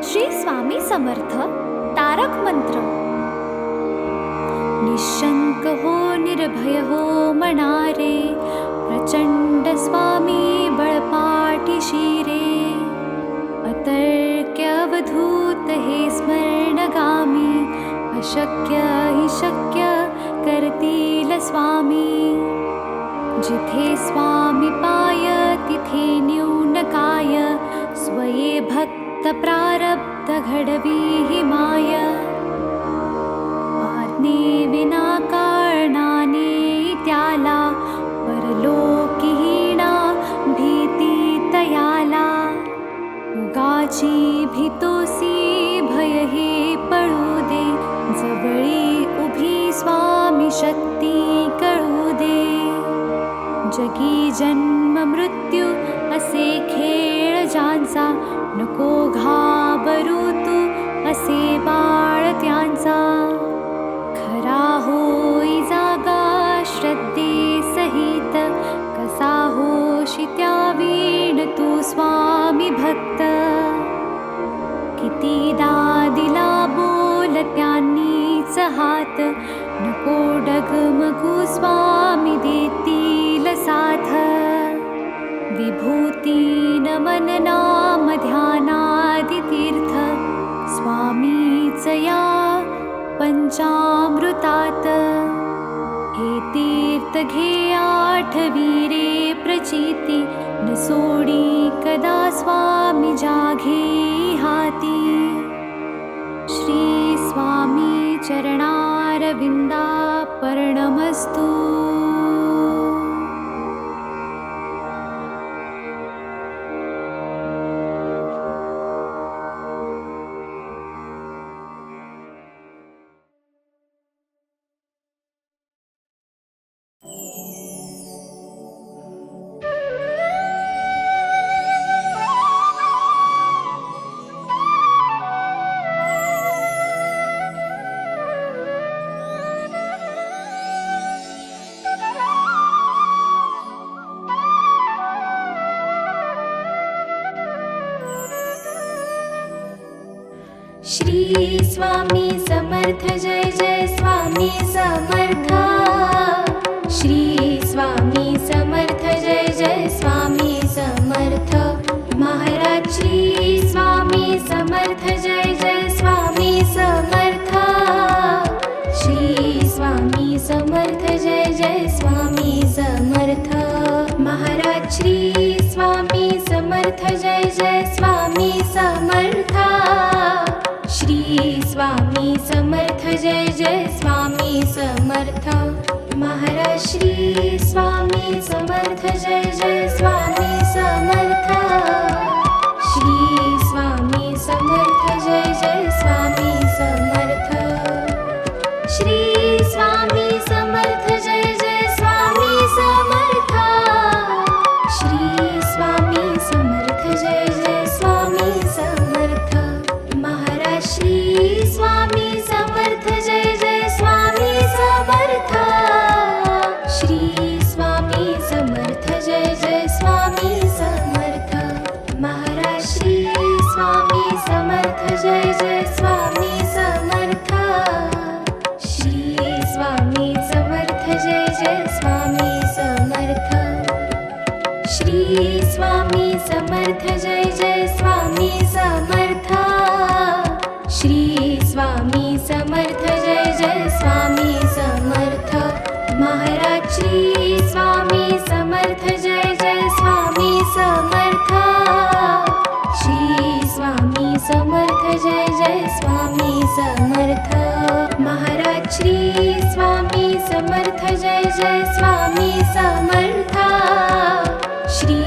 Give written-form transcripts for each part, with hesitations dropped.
श्री स्वामी समर्थ तारक मंत्र. निशंक हो निर्भय हो मनारे, प्रचंड स्वामी बळपाठी शिरे. अतर्क्य अवधूत हे स्मरणगामी, अशक्य हि शक्य करतील स्वामी. जिथे स्वामी पाय तिथे न्यून काय, स्वये भक्त प्रारब्ध घडवी हि माय. आज्ञे विना कारणाने त्याला, परलोकीहीणा भीती तयाला. उगाची भीतोसी भय हे पळू दे, जवळी उभी स्वामी शक्ती कळू दे. जगी जन्म मृत्यू असे खेळ ज्यांचा, नको घाबरू तू असे बाळ त्यांचा. खरा होई जागा श्रद्धे सहित, कसा होशी त्या वीण तू स्वामी भक्त. कितीदा दिला बोल त्यांनीच हात, नको डगमगू स्वामी देतील साथ. विभूती नमन नाम ध्यानादि तीर्थ, स्वामीच या पंचामृतात. हे तीर्थ घे आठवी रे प्रचिती, न सोडी कदा स्वामी जाघे हाती. श्री स्वामी चरणारविंदा पर्णमस्तु. श्री स्वामी समर्थ जय जय स्वामी समर्थ. श्री स्वामी समर्थ जय जय स्वामी समर्थ. महाराज श्री स्वामी समर्थ जय जय स्वामी समर्थ. श्री स्वामी समर्थ जय जय स्वामी समर्थ. महाराज श्री स्वामी समर्थ जय जय स्वामी समर्थ. श्री स्वामी समर्थ जय जय स्वामी समर्थ. महाराज श्री स्वामी समर्थ जय जय स्वामी समर्थ. श्री स्वामी समर्थ जय जय स्वामी समर्थ. श्री स्वामी समर्थ जय जय स्वामी समर्थ. श्री स्वामी समर्थ जय जय स्वामी समर्थ. महाराज श्री स्वामी समर्थ जय जय स्वामी समर्थ. श्री स्वामी समर्थ जय जय स्वामी समर्थ. महाराज श्री स्वामी समर्थ जय जय स्वामी समर्थ. श्री स्वामी समर्थ जय जय स्वामी समर्थ. श्री स्वामी समर्थ जय जय स्वामी समर्थ. श्री स्वामी समर्थ जय जय स्वामी समर्थ. महाराज श्री स्वामी समर्थ जय जय स्वामी समर्थ. श्री स्वामी समर्थ जय जय स्वामी समर्थ. महाराज श्री स्वामी समर्थ जय जय स्वामी समर्थ. श्री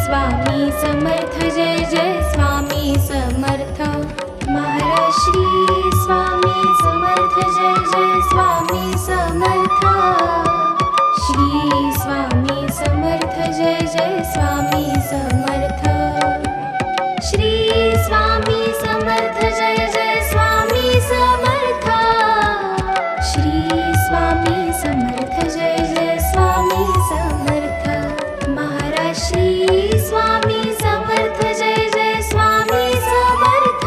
स्वामी समर्थ जय जय स्वामी समर्थ. महाराज श्री स्वामी समर्थ जय जय स्वामी समर्थ. श्री स्वामी समर्थ जय जय स्वामी समर्थ. श्री स्वामी समर्थ जय जय स्वामी समर्थ. श्री स्वामी समर्थ जय जय स्वामी समर्थ. महाराज श्री स्वामी समर्थ जय जय स्वामी समर्थ.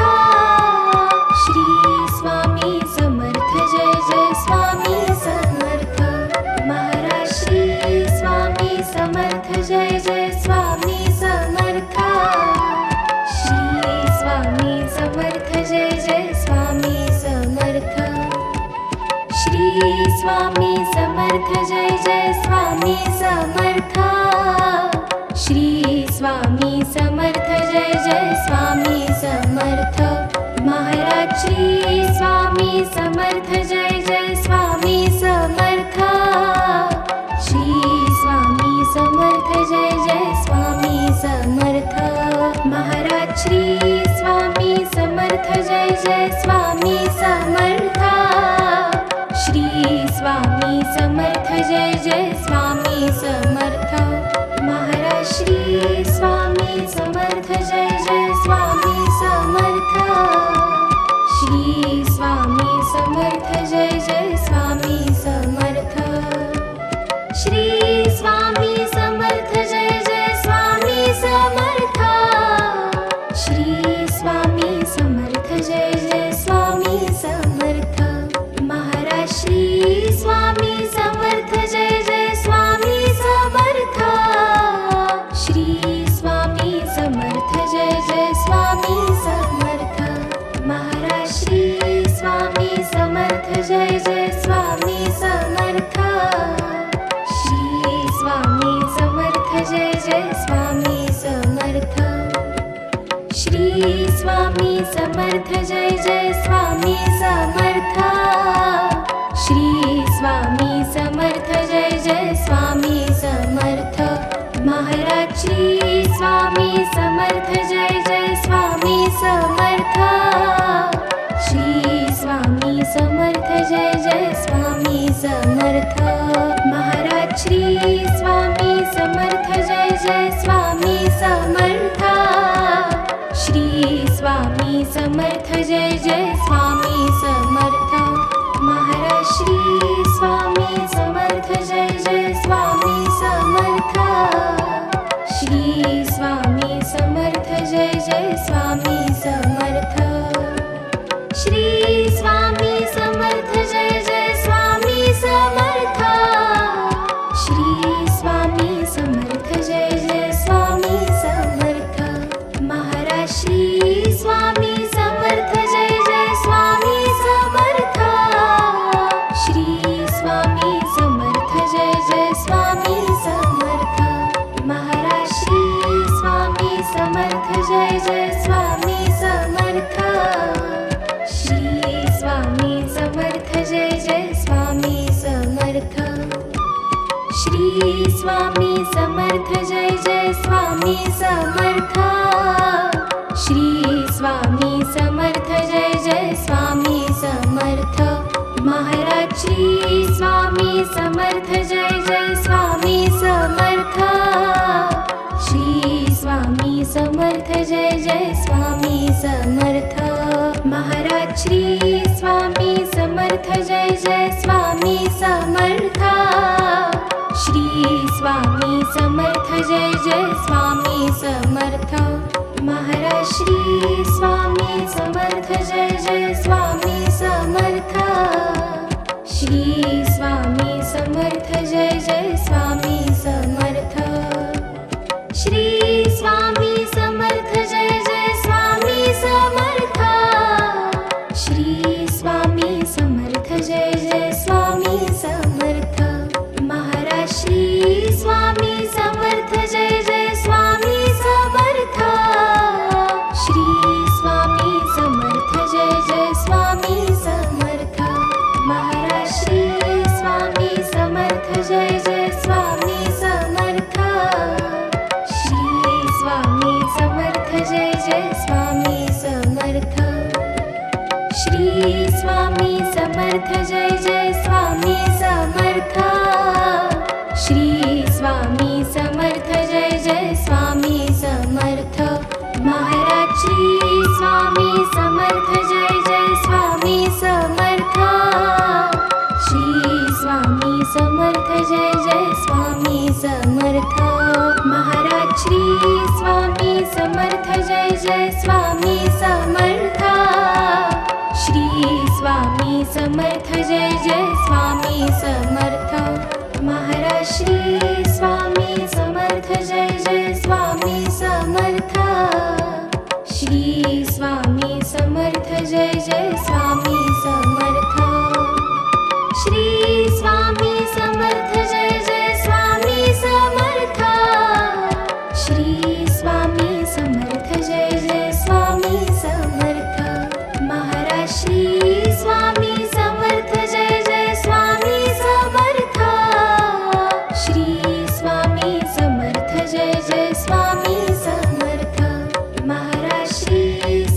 स्वामी समर्थ जय जय स्वामी समर्थ श्री स्वामी समर्थ जय जय स्वामी समर्थ महाराज श्री स्वामी समर्थ जय जय स्वामी समर्थ श्री स्वामी समर्थ जय जय स्वामी समर्थ महाराज श्री स्वामी समर्थ जय जय स्वामी समर्थ श्री स्वामी समर्थ जय जय स्वामी समर्थ महाराज श्री स्वामी समर्थ जय जय स्वामी समर्थ श्री स्वामी समर्थ जय जय स्वामी समर्थ श्री स्वामी समर्थ जय जय स्वामी समर्थ श्री स्वामी समर्थ जय जय स्वामी समर्थ महाराज श्री स्वामी समर्थ जय जय स्वामी समर्थ श्री स्वामी समर्थ जय जय स्वामी समर्थ महाराज श्री स्वामी समर्थ जय जय स्वामी समर्थ श्री स्वामी समर्थ जय जय स्वामी समर्थ श्री स्वामी समर्थ जय जय स्वामी समर्थ श्री स्वामी समर्थ जय जय स्वामी समर्थ महाराज श्री स्वामी समर्थ जय जय स्वामी समर्थ श्री स्वामी समर्थ जय जय स्वामी समर्थ महाराज श्री स्वामी समर्थ जय जय स्वामी समर्थ श्री स्वामी समर्थ जय जय स्वामी समर्थ महाराज श्री स्वामी समर्थ जय जय स्वामी समर्थ श्री स्वामी समर्थ जय जय स्वामी समर्थ श्री स्वामी समर्थ जय जय स्वामी समर्थ श्री स्वामी समर्थ जय जय स्वामी समर्थ महाराज श्री स्वामी समर्थ जय जय स्वामी समर्थ श्री स्वामी समर्थ जय जय स्वामी समर्थ महाराज श्री स्वामी समर्थ जय जय स्वामी समर्थ श्री स्वामी समर्थ जय जय स्वामी समर्थ श्री स्वामी समर्थ जय जय स्वामी समर्थ श्री स्वामी समर्थ जय जय स्वामी समर्थ महाराज श्री स्वामी समर्थ जय जय स्वामी समर्थ श्री स्वामी समर्थ जय जय स्वामी समर्थ महाराज श्री स्वामी समर्थ जय जय स्वामी समर्थ श्री स्वामी समर्थ जय जय स्वामी समर्थ महाराज श्री स्वामी समर्थ जय जय स्वामी समर्थ श्री स्वामी समर्थ जय जय स्वामी समर्थ श्री स्वामी समर्थ जय जय स्वामी समर्थ श्री स्वामी समर्थ जय जय स्वामी समर्थ महाराज श्री स्वामी समर्थ जय जय स्वामी समर्थ श्री स्वामी समर्थ जय जय स्वामी समर्थ महाराज श्री स्वामी समर्थ जय जय स्वामी समर्थ श्री स्वामी समर्थ जय जय स्वामी समर्थ श्री स्वामी समर्थ जय जय स्वामी समर्थ श्री स्वामी समर्थ जय जय स्वामी समर्थ महाराज श्री स्वामी समर्थ जय जय स्वामी समर्थ श्री स्वामी समर्थ जय जय स्वामी समर्थ महाराज श्री स्वामी समर्थ जय जय स्वामी समर्थ श्री स्वामी समर्थ जय जय स्वामी समर्थ महाराज श्री स्वामी समर्थ जय जय स्वामी समर्थ श्री स्वामी समर्थ जय जय स्वामी समर्थ श्री स्वामी समर्थ जय जय स्वामी समर्थ श्री स्वामी समर्थ जय जय स्वामी समर्थ महाराज श्री स्वामी समर्थ जय जय स्वामी समर्थ श्री स्वामी समर्थ जय जय स्वामी समर्थ महाराज श्री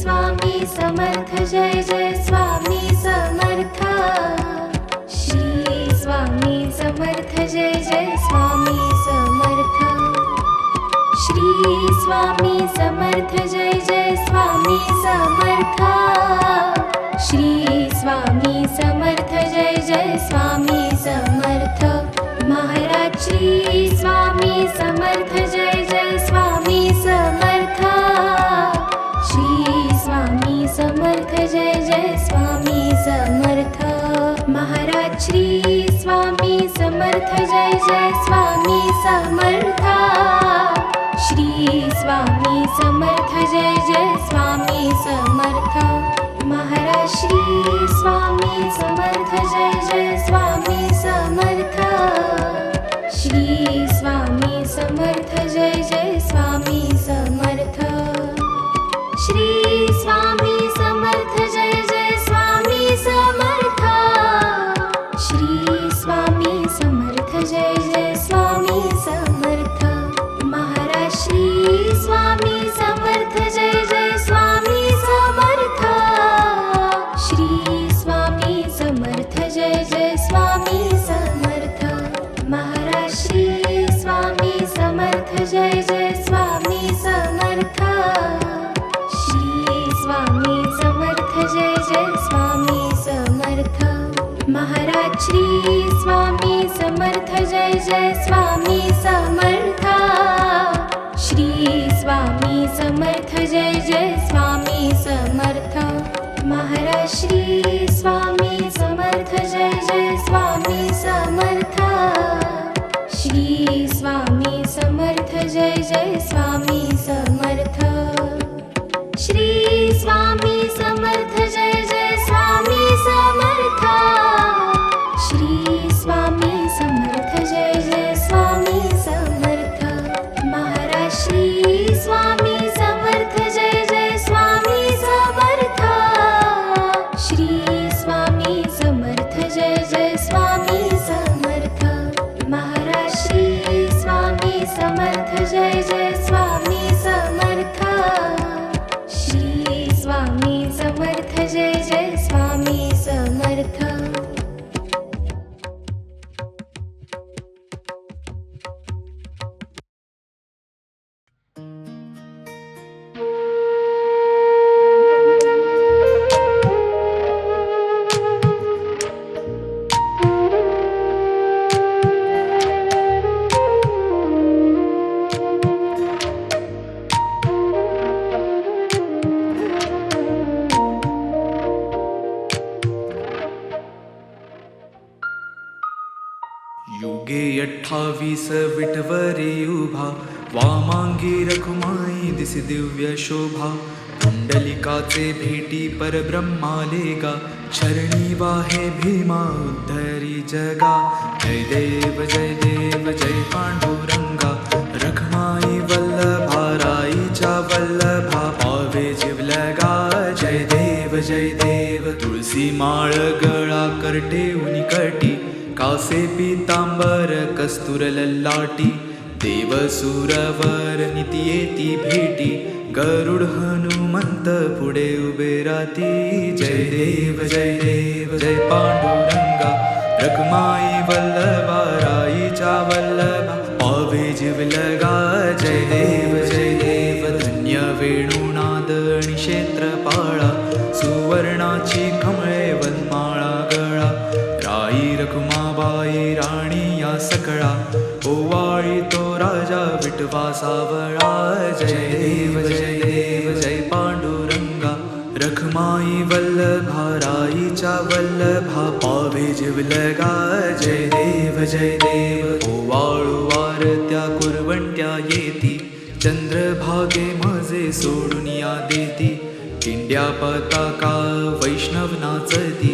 स्वामी समर्थ जय जय स्वामी समर्थ श्री स्वामी समर्थ जय जय स्वामी समर्थ श्री स्वामी समर्थ जय जय स्वामी समर्थ श्री स्वामी समर्थ जय जय स्वामी समर्थ महाराज श्री स्वामी समर्थ जय जय स्वामी समर्थ श्री स्वामी समर्थ जय जय स्वामी समर्थ महाराज श्री स्वामी समर्थ जय जय स्वामी समर्थ श्री स्वामी समर्थ जय जय स्वामी समर्थ महाराज श्री स्वामी समर्थ जय जय स्वामी समर्थ श्री स्वामी समर्थ जय जय स्वामी समर्थ श्री स्वामी समर्थ जय जय स्वामी समर्थ श्री स्वामी समर्थ जय जय स्वामी समर्थ महाराज श्री स्वामी समर्थ जय जय स्वामी समर्थ श्री स्वामी समर्थ जय जय स्वामी समर्थ महाराज श्री स्वामी समर्थ जय जय स्वामी समर्थ श्री स्वामी समर्थ जय जय स्वामी समर्थ महाराज श्री स्वामी समर्थ जय जय स्वामी समर्थ श्री स्वामी समर्थ जय जय स्वामी समर्थ महाराज श्री स्वामी समर्थ जय जय स्वामी समर्थ श्री स्वामी समर्थ जय जय स्वामी समर्थ श्री स्वामी समर्थ जय जय स्वामी समर्थ श्री स्वामी समर्थ जय जय स्वामी समर्थ महाराज श्री स्वामी समर्थ जय जय स्वामी समर्थ श्री स्वामी समर्थ जय जय स्वामी समर्थ महाराज श्री स्वामी समर्थ जय जय स्वामी समर्थ श्री स्वामी समर्थ जय जय स्वामी समर्थ युगे 28 विठवरी उभा वामांगी रखुमाई दिसी दिव्य शोभा पुंडलिकाचे भेटी परब्रह्मालेगा चरणी वाहे भीमा उद्धरी जगा जय देव जय पांडुरंगा रखमाई वल्लभा राईच्या वल्लभा पावे जिवलगा जय देव तुळसी माळ गळा करटे उनिकटी कासे पीतांबर कस्तूर ललाटी देव सुरवर निती येती भेटी गरुड हनुमंत पुढे उभे राती जय देव जय पांडुरंगा रखमाई वल्लभा राईच्या वल्लभा पावे जिवलगा जय देव धन्य वेणुनाद आणि क्षेत्रपाळा सुवर्णाची कमळे वनमाळा गळा राई रखुमाबाई राणी या सकळा ओवाळी तो राजा विठवा सावळा जय देव जय पांडुरंगा रखमाई वल्लभा राईच्या वल्लभा पावे जिवलगा जय देव ओवाळू वारत्या कुरवंट्या येती चंद्रभागे माझे सोडून या देती किंड्या पताका वैष्णव नाचती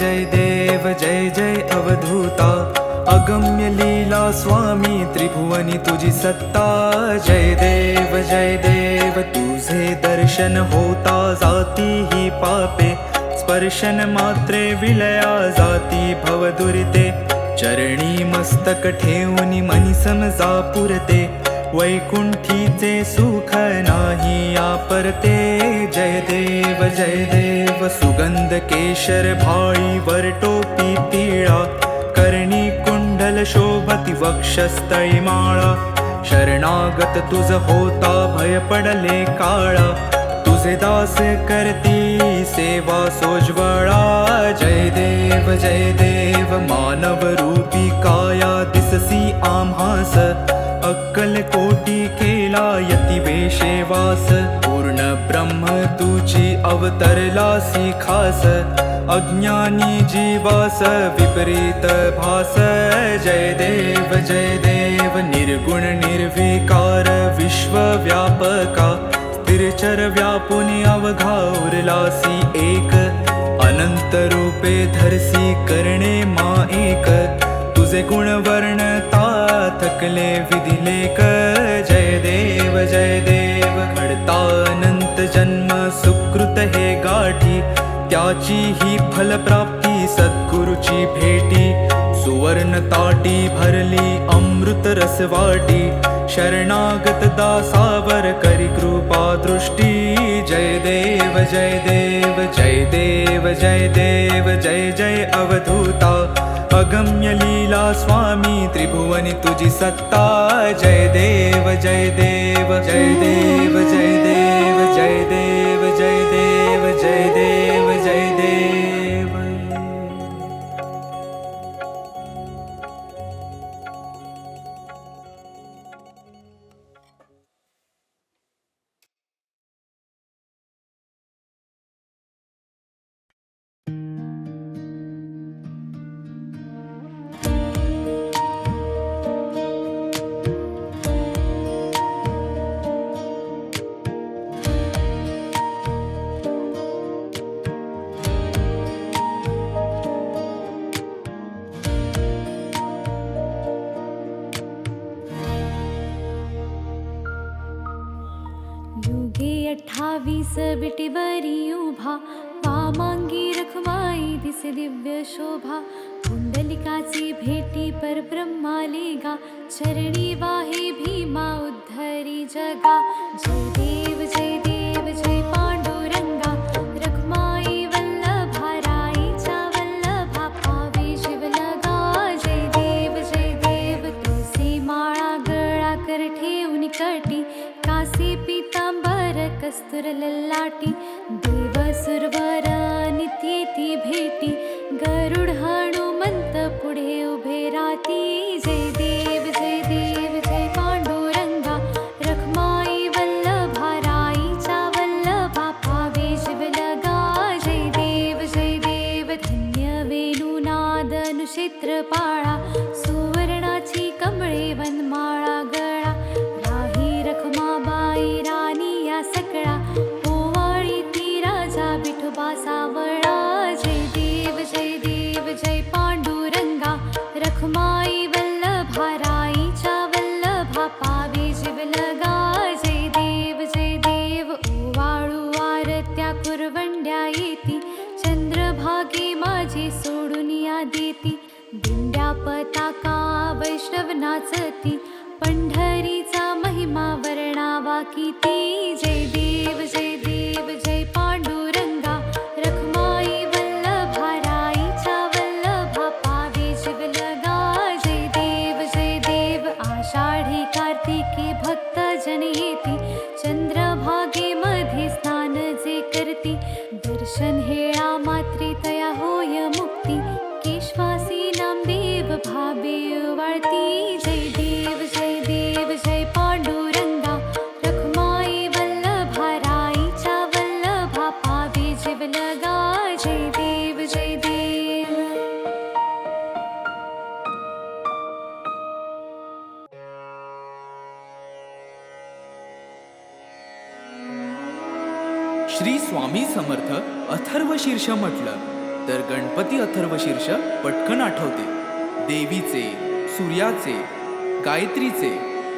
जय देव जय जय अवधूता अगम्य लीला स्वामी त्रिभुवनी तुझी सत्ता जय देव तुझे दर्शन होता जाती ही पापे स्पर्शन मात्रे विलया जाती भवदुरिते चरणी मस्तक ठेवून मनी समजा पुरते वैकुंठीचे सुख नाही आपरते जय देव सुगंध केशर भाळी वर टोपी पिळा कर्णी कुंडल शोभती वक्षस्थळी माळा शरणागत तुझ होता भय पडले काळा तुझे दास करती सेवा सोज्वळा जय देव मानव रूपी काया दिससी आम्हास अक्कल कोटी केला यती वेशे वास पूर्ण ब्रह्म तुझी अवतरलासी खास अज्ञानी जीवास विपरीत भास जय देव निर्गुण निर्विकार विश्वव्यापका स्थिरचर व्यापुनी अवघा उरलासी एक अनंत रूपे धरसी करणे मा एक तुझे गुण वर्णता थकले विधिलेख जय देव घडता अनंत जन्म सुकृत हे गाठी त्याची ही फलप्राप्ती सद्गुरुची भेटी सुवर्ण ताटी भरली अमृत रसवाटी शरणागत दासावर करी कृपा दृष्टी जय देव जय देव जय जय अवधूता अगम्य लीला स्वामी त्रिभुवनी तुझी सत्ता जय देव जय देव जय देव जय देव जय देव जय देव जय देव जय देव युगे 28 विटीवरी उभा वामांगी रखमाई दिसे दिव्य शोभा कुंडलिकाची भेटी परब्रह्माले गा चरणी वाहे भीमा उद्धरी जगा जय देव जय पांडुरंगा रखमाई वल्लभा राईचा वल्लभा पावे शिवलगा जय देव तुळसी माळा गळा कर ठेवून कटी कासे पीतांबर कस्तुर ललाटी देव सुरवर नित्येती भेटी गरुड हनुमंत पुढे उभे राती जय देव जय पांडुरंगा रखमाई वल्लभा राईचा वल्लभा पावे शिवलगा जय देव धन्य वेणुनाद अनुक्षेत्र पाळा सुवर्णाची कमळे वनमाळा गळा राही रखमाबाई राणी या सकळा ओवाळी ती राजा विठोबा सावळा जय देव जय पांडुरंगा रखमाई वल्लभा राईचा वल्लभा पावे शिवलगा जय देव ओवाळू आरत्या कुरवंड्या येती चंद्रभागे माझी सोडून या देती दिंड्या पताका वैष्णव नाचती पंढरीचा महिमा वर्णावा किती जय देव जय पांडुरंगा रखमाई वल्लभा राईचा वल्लभा पावे शिवलगा जय देव आषाढी कार्तिकी भक्त जन येती चंद्रभागे मध्ये स्नान जे करती दर्शन हेळा मात्रे तया होय मुक्ती केशवासी नामदेव भाबे वाळती जय देव जय पांडुरंगा रखमाई वल्लभा राईचा वल्लभा पावे शिवलगा जय देव श्री स्वामी समर्थ अथर्व शीर्ष म्हटलं तर गणपती अथर्वशीर्ष पटकन आठवते. देवीचे, सूर्याचे, गायत्रीचे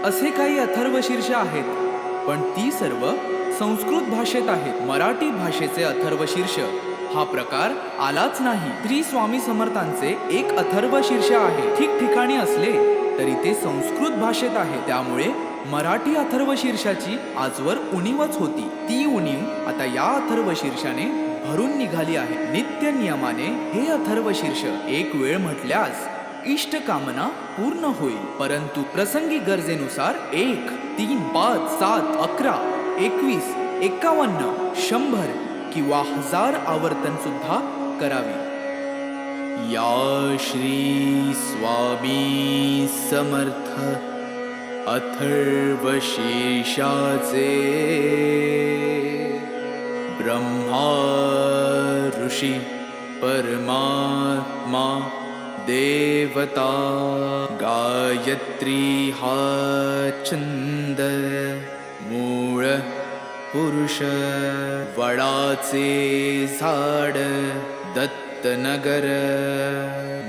असे काही अथर्वशीर्ष आहेत, पण ती सर्व संस्कृत भाषेत आहेत. मराठी भाषेचे अथर्वशीर्ष हा प्रकार आलाच नाही. श्री स्वामी समर्थांचे एक अथर्वशीर्ष आहे. ठिकठिकाणी असले तरी ते संस्कृत भाषेत आहे. त्यामुळे मराठी अथर्वशीर्षाची आजवर उणीवच होती. ती उणीव आता या अथर्वशीर्षाने भरून निघाली आहे. नित्य नियमाने हे अथर्वशीर्ष एक वेळ म्हटल्यास इष्टकामना पूर्ण होईल. परंतु प्रसंगी गरजेनुसार 1, 3, 5, 7, 11, 21, 51, 100 किंवा 1000 आवर्तन सुद्धा करावी. या श्री स्वामी समर्थ अथर्वशीर्षाचे ब्रह्मा ऋषी परमात्मा देवता गायत्री हा छंद मूळ पुरुष वडाचे झाड दत्तनगर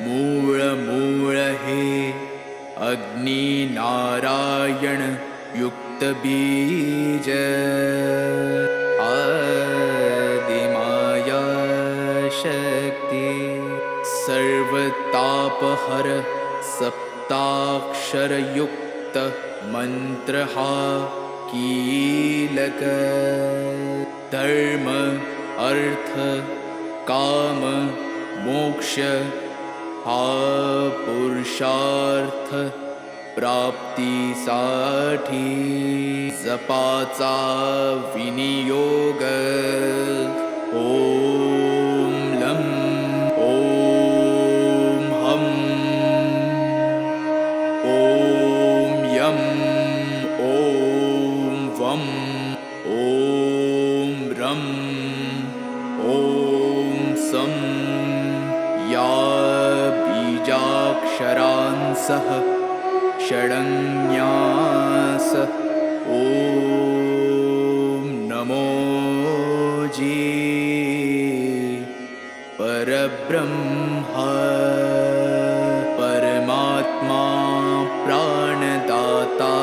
मूळ हे अग्नि नारायण युक्त बीज आदिमाया शक्ती सर्वतापहर सप्ताक्षर युक्त मंत्र हा कीलक धर्म अर्थ काम मोक्ष हा पुरुषार्थ प्राप्तीसाठी जपाचा विनियोग. ओम लं ओम हम ओम यम ओम वम ओम रम ओम सम या बीजाक्षरांसह षडन्यास ओम नमो जी परब्रह्मा परमात्मा प्राणदाता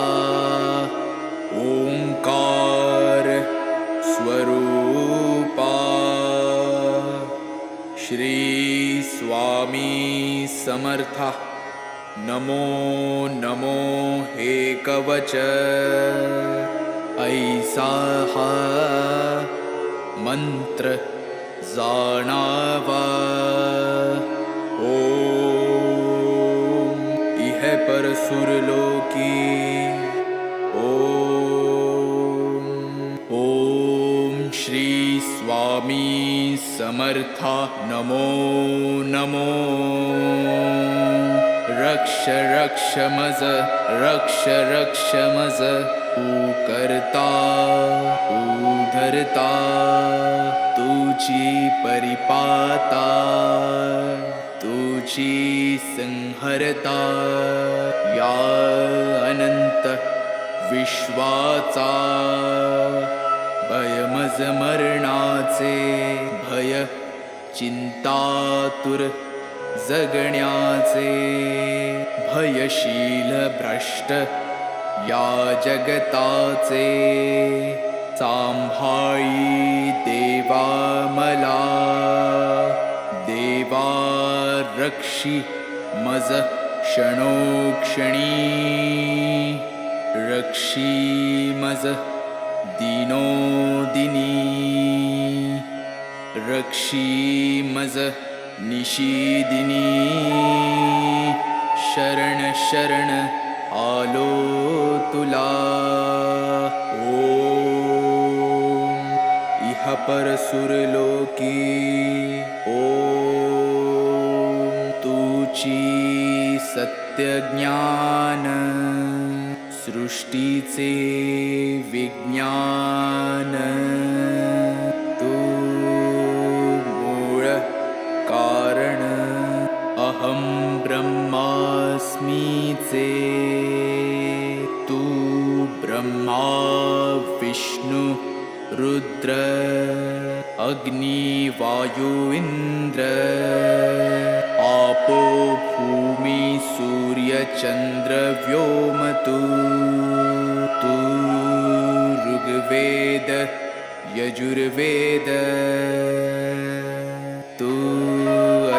ओंकार स्वरूपा श्री स्वामी समर्था. नमो नमो हे कवच ऐसा हा मंत्र जाणावा. ओम इह पर सुरलोकी ओम ओम श्री स्वामी समर्था. नमो नमो रक्ष रक्ष मज रक्ष रक्ष मज तू करता तू धरता तुझी परिपाता तुझी संहरता या अनंत विश्वाचा भयमज मरणाचे भय चिंतातुर जगण्याचे भयशील भ्रष्ट या जगताचे सांभाळी देवा मला देवा रक्षी मज क्षणोक्षणी रक्षी मज दिनोदिनी रक्षी मज निशीदिनी शरण शरण आलो तुला. ओम इह पर सुरलोकी ओम तुची सत्य ज्ञान सृष्टीचे विज्ञान तू मूळ कारण अहं ब्रह्मास्मीचे तू ब्रह्मा विष्णु रुद्र अग्नि वायु इन्द्र आपो भूमि सूर्य चन्द्र व्योमतु तु ऋग्वेद यजुर्वेद तु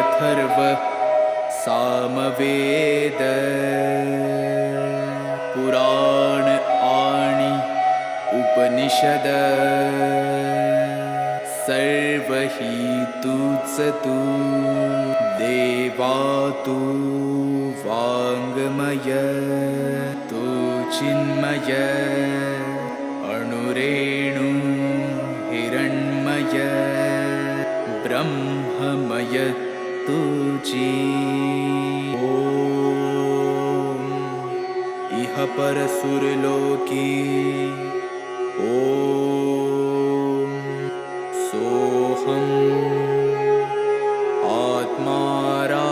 अथर्व सामवेद पुराण आणि उपनिषद सर्व हि तूच तु देवा तु वाङ्मय तु चिन्मय अणुरेणु हिरण्मय ब्रह्ममय तुझी ॐ इह परसुरलोकी ॐ सोऽहम् आत्मारां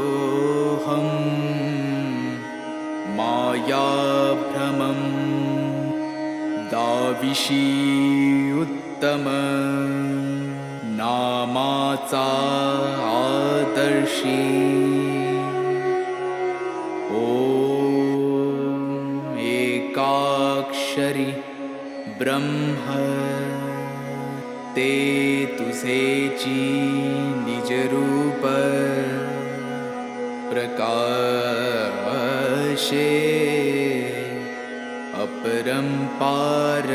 कोऽहं मायाभ्रमं दाविषी उत्तम नामाचा आदर्शी ॐ एकाक्षरी ब्रह्म ते तुझेची निजरूप प्रकाशे अपरंपार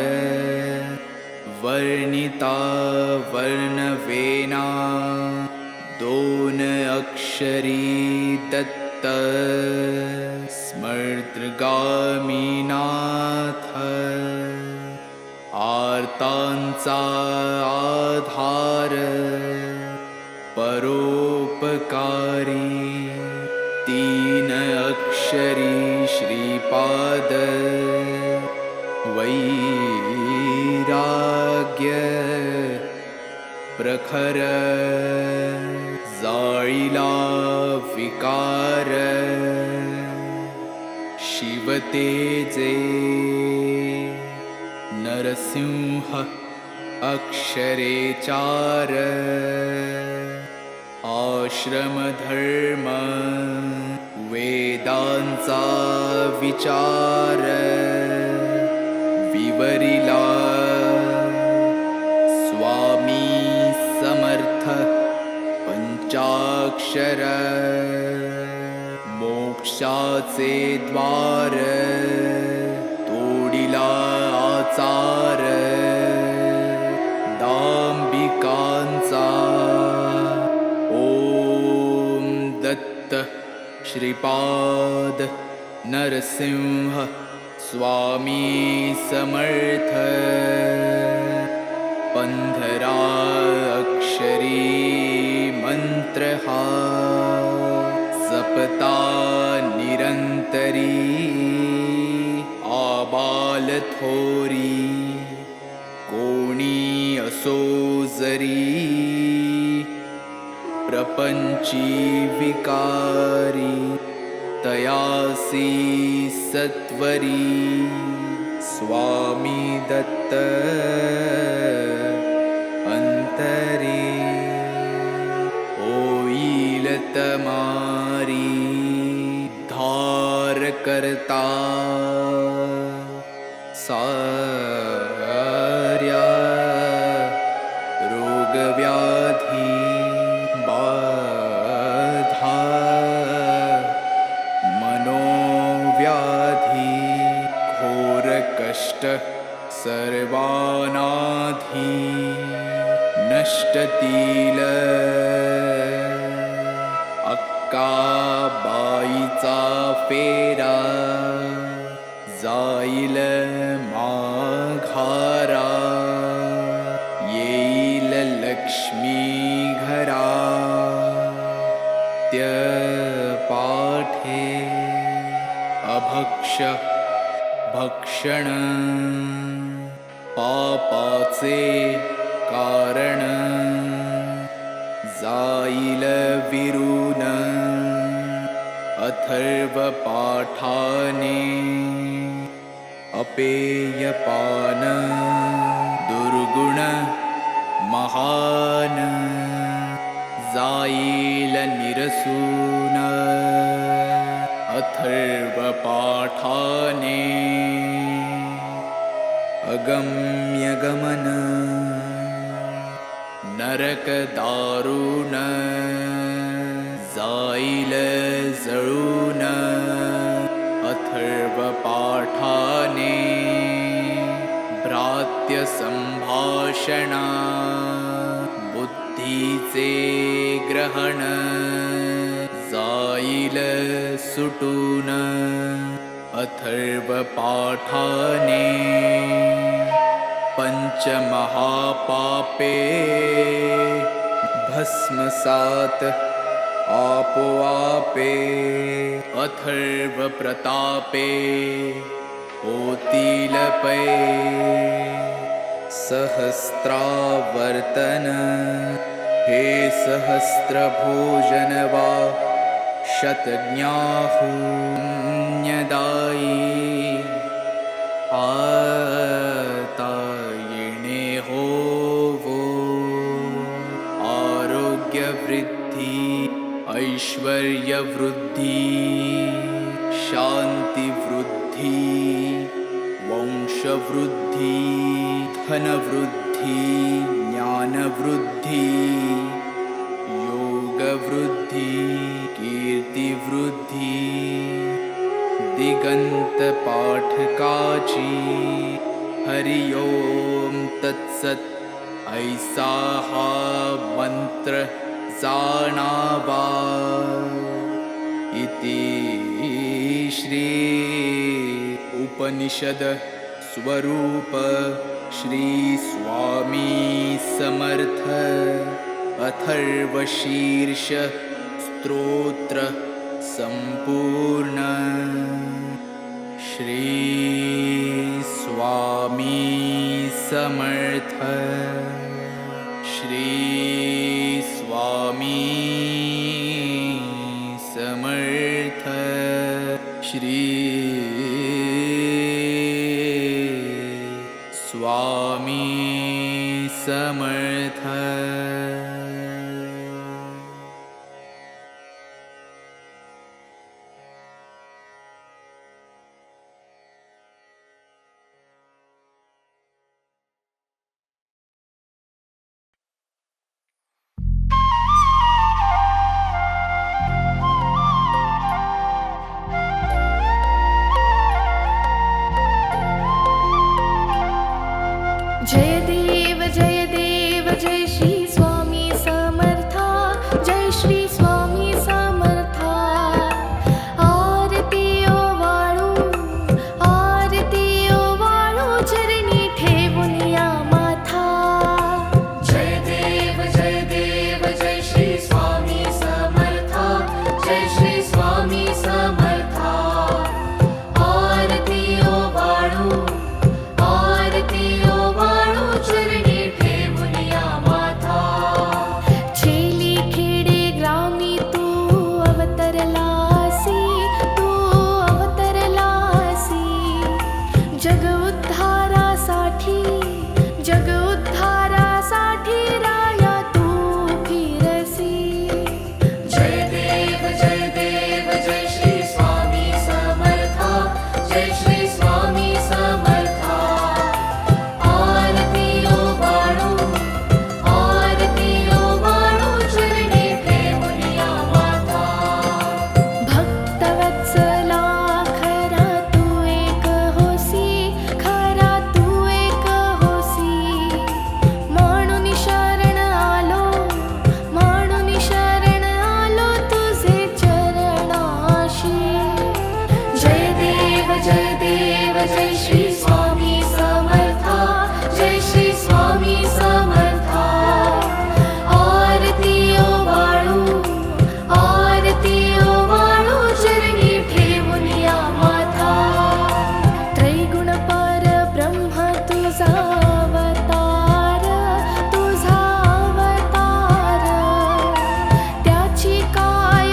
वर्णिता वर्णवेना दोन अक्षरी दत्त स्मर्तगामीनाथ आर्तांचा आधार परोपकारी तीन अक्षरी श्रीपाद वैराग्य प्रखर जाळीला विकार शिवतेजे नरसिंह अक्षरे चार आश्रमधर्म वेदांचा विचार विवरिला स्वामी समर्थ पंचाक्षर मोक्षाचे द्वार तोडिला आचार दांबिकांचा ओम दत्त श्रीपाद नरसिंह स्वामी समर्थ पंधरा अक्षरी मंत्र हा जपता निरंतरी आबाल थोरी कोणी असो जरी प्रपंची विकारी तयासी सत्वरी स्वामी दत्त अंतरी होईल तमारी धार करता सार्या रोगव्याधी बाधा मनोव्याधी घोर कष्ट सर्वानाधी नष्टतील अक्काबाईचा फेरा जाईल माघारा येईल लक्ष्मी घरा त्य पाठे अभक्ष भक्षण पापाचे कारण जाईल विरून अथर्व पाठाने अपेयपान दुर्गुण महान जाईल निरसून अथर्व पाठाने अगम्य गमन नरक दारुण जाईल जळून अथर्व पाठाने भ्रात्य संभाषणा बुद्धीचे ग्रहण जाईल सुटून अथर्व पाठाने पंचमहापापे भस्मसात आपोआपे अथर्व प्रतापे होतील पै सहस्त्रावर्तन हे सहस्त्रभोजन वा शतज्ञाहुन्यदायी आता येणे होवो आरोग्यवृद्धी ऐश्वर्यवृद्धी शांतिवृद्धी वंशवृद्धी धनवृद्धी ज्ञानवृद्धी योगवृद्धी कीर्तिवृद्धी दिगंत पाठकाची हरि ओम तत्सत ऐसा हा मंत्र जाणावा इति श्री उपनिषद स्वरूप श्री स्वामी समर्थ अथर्वशीर्ष स्तोत्र संपूर्ण श्री स्वामी समर्थ श्री स्वामी समर्थ श्री स्वामी समर्थ। जय देव जय देव जय श्री स्वामी समर्था जय श्री स्वामी समर्था आरती ओ वाळू चरणी ठेवून या माथा जय देव जय श्री स्वामी समर्था जय श्री स्वामी समर्था आरती ओ वाळू चरणी ठेवून या माथा चेली खेडे ग्रामी तू अवतरलासी जग उद्धारासाठी राया तू फिरसी जय देव जय श्री स्वामी समर्था जय श्री स्वामी समर्था आरती ओ वाळू चरणी ठेवून या माथा भक्तवत्सला खरा तू एक होसी म्हणून शरण आलो तुझे चरणाशी जय देव जय श्री स्वामी समर्था जय श्री स्वामी समर्था आरती ओ वाळू चरणी ठेवून या माथा त्रैगुण पर ब्रह्म तुझा अवतार त्याची काय